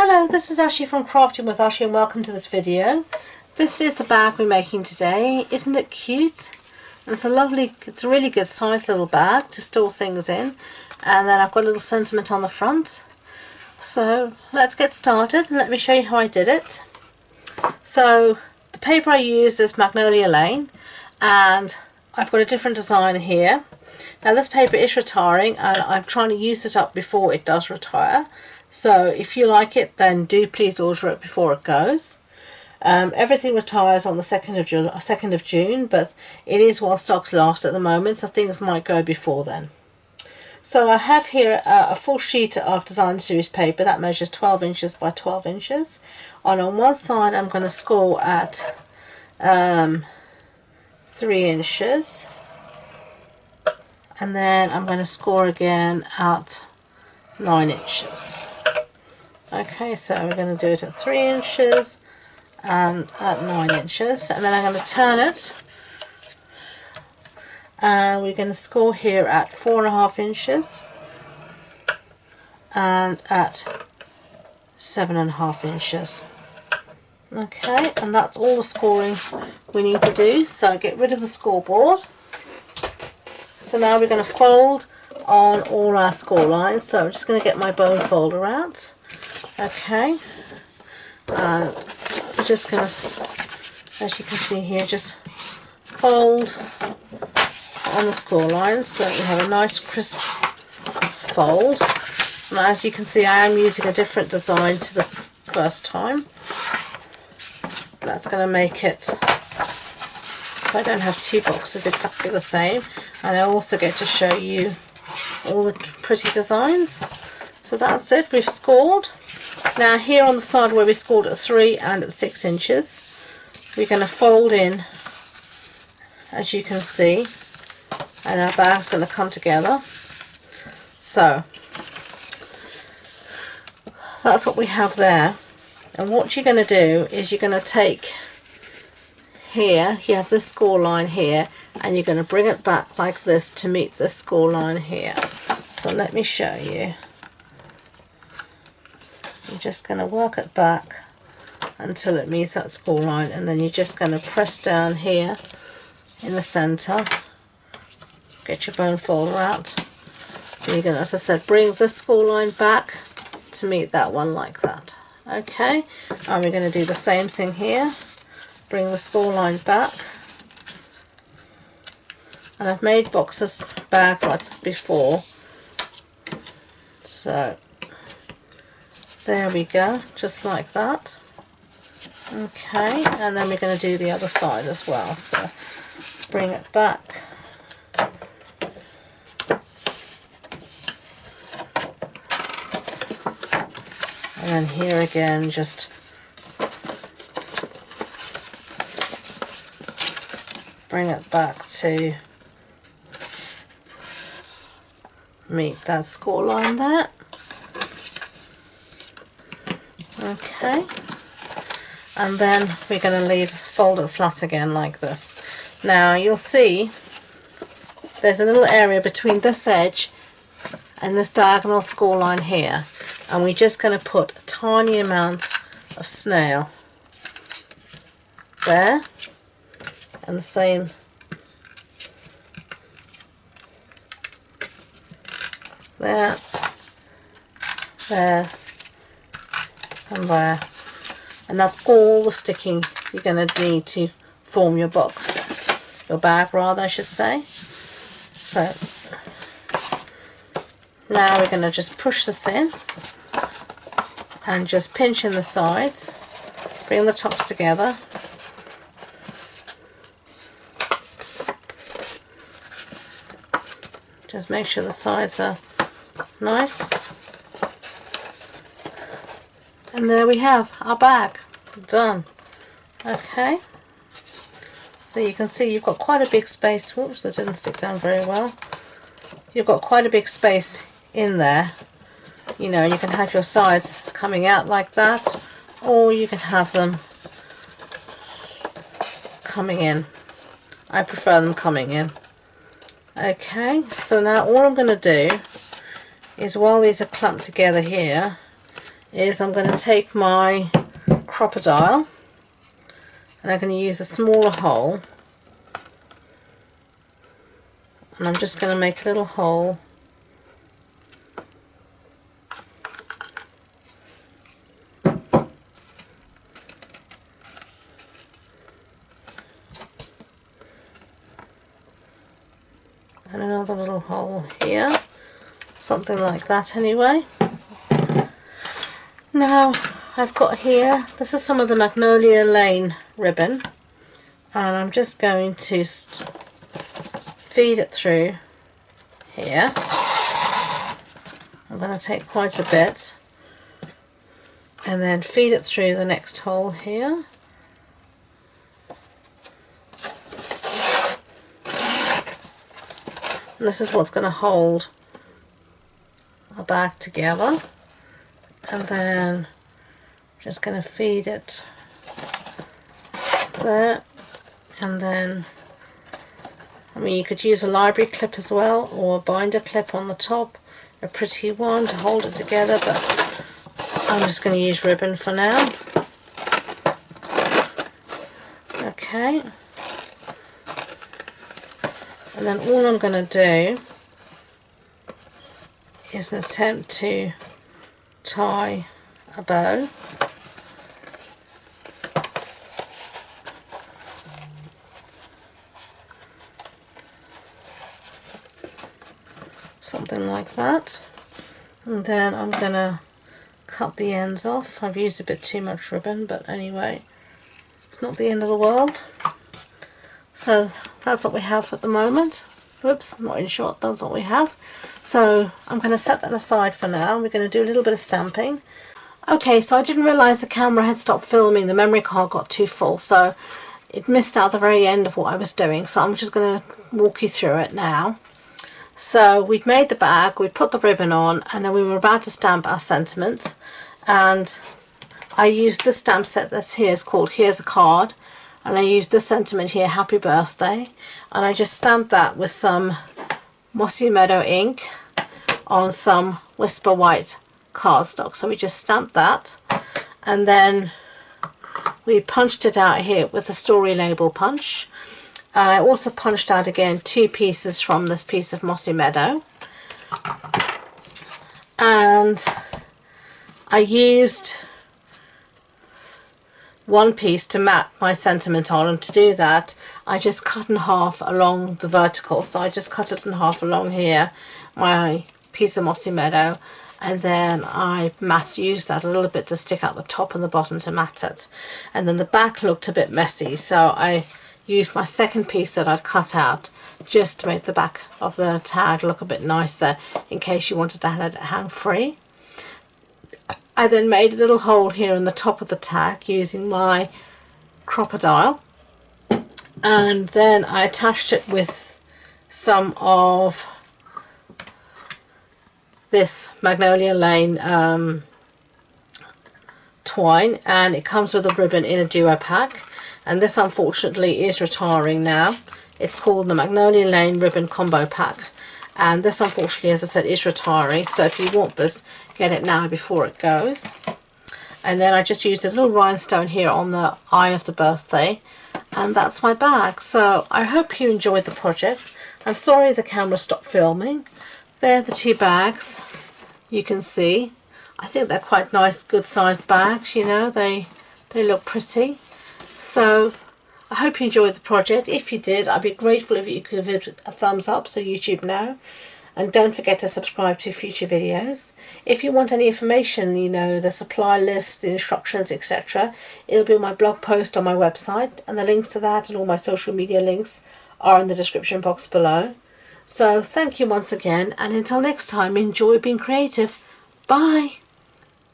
Hello, this is Ashley from Crafting with Ashley and welcome to this video. This is the bag we're making today. Isn't it cute? And it's a really good sized little bag to store things in. And then I've got a little sentiment on the front. So let's get started and let me show you how I did it. So the paper I used is Magnolia and I've got a different design here. Now this paper is retiring and I'm trying to use it up before it does retire. So if you like it, then do please order it before it goes. Everything retires on the 2nd of June, but it is while stocks last at the moment, so things might go before then. So I have here a full sheet of design series paper that measures 12 inches by 12 inches. And on one side I'm going to score at 3 inches. And then I'm going to score again at 9 inches. Okay, so we're going to do it at 3 inches and at 9 inches, and then I'm going to turn it, and we're going to score here at 4.5 inches and at 7.5 inches. Okay, and that's all the scoring we need to do. So get rid of the scoreboard. So now we're going to fold on all our score lines. So I'm just going to get my bone folder out. Okay, and we're just going to, as you can see here, just fold on the score lines so we have a nice crisp fold. And as you can see, I am using a different design to the first time. That's going to make it so I don't have two boxes exactly the same, and I also get to show you all the pretty designs. So that's it, we've scored. Now here on the side where we scored at 3 and at 6 inches, we're going to fold in, as you can see, and our bag's going to come together. So that's what we have there. And what you're going to do is you're going to take here, you have this score line here, and you're going to bring it back like this to meet this score line here. So let me show you. You're just going to work it back until it meets that score line, and then you're just going to press down here in the centre. Get your bone folder out. So you're going to, as I said, bring this score line back to meet that one like that. Okay, and we're going to do the same thing here. Bring the score line back. And I've made bags like this before. So there we go, just like that. Okay, and then we're going to do the other side as well. So bring it back. And then here again, just bring it back to meet that score line there. Okay, and then we're going to fold it flat again like this. Now you'll see there's a little area between this edge and this diagonal score line here, and we're just going to put a tiny amount of snail there, and the same there, there, and there, and that's all the sticking you're going to need to form your box, your bag rather I should say. So now we're going to just push this in and just pinch in the sides, bring the tops together, just make sure the sides are nice. And there we have our bag done. Okay, so you can see you've got quite a big space. Whoops, that didn't stick down very well. You've got quite a big space in there. You know, you can have your sides coming out like that, or you can have them coming in. I prefer them coming in. Okay, so now all I'm going to do is, while these are clamped together here, is I'm going to take my crocodile and I'm going to use a smaller hole, and I'm just going to make a little hole and another little hole here, something like that anyway. Now I've got here, this is some of the Magnolia Lane ribbon, and I'm just going to feed it through here. I'm going to take quite a bit and then feed it through the next hole here. And this is what's going to hold the bag together, and then just going to feed it there, and then I mean, you could use a library clip as well, or a binder clip on the top, a pretty one to hold it together, but I'm just going to use ribbon for now. Okay, and then all I'm going to do is an attempt to tie a bow. Something like that, and then I'm going to cut the ends off. I've used a bit too much ribbon, but anyway, it's not the end of the world. So that's what we have at the moment. Whoops, I'm not in shot, that's what we have. So I'm going to set that aside for now. We're going to do a little bit of stamping. Okay, so I didn't realise the camera had stopped filming. The memory card got too full, so it missed out the very end of what I was doing. So I'm just going to walk you through it now. So we'd made the bag, we'd put the ribbon on, and then we were about to stamp our sentiment. And I used this stamp set that's here, it's called Here's a Card. And I used this sentiment here, Happy Birthday. And I just stamped that with some Mossy Meadow ink on some Whisper White cardstock. So we just stamped that, and then we punched it out here with the story label punch. And I also punched out again 2 pieces from this piece of Mossy Meadow. And I used one piece to mat my sentiment on, and to do that I just cut in half along the vertical. So I just cut it in half along here, my piece of Mossy Meadow, and then I used that a little bit to stick out the top and the bottom to mat it. And then the back looked a bit messy, so I used my second piece that I'd cut out just to make the back of the tag look a bit nicer in case you wanted to let it hang free. I then made a little hole here in the top of the tag using my crocodile, and then I attached it with some of this Magnolia Lane twine, and it comes with a ribbon in a duo pack, and this unfortunately is retiring now. It's called the Magnolia Lane Ribbon Combo Pack, and this unfortunately, as I said, is retiring, so if you want this, get it now before it goes. And then I just used a little rhinestone here on the eye of the birthday, and that's my bag. So I hope you enjoyed the project. I'm sorry the camera stopped filming. They're the 2 bags you can see. I think they're quite nice, good sized bags, you know, they look pretty. So I hope you enjoyed the project. If you did, I'd be grateful if you could give it a thumbs up so YouTube know. And don't forget to subscribe to future videos. If you want any information, you know, the supply list, the instructions, etc., it'll be on my blog post on my website, and the links to that and all my social media links are in the description box below. So thank you once again, and until next time, enjoy being creative. Bye!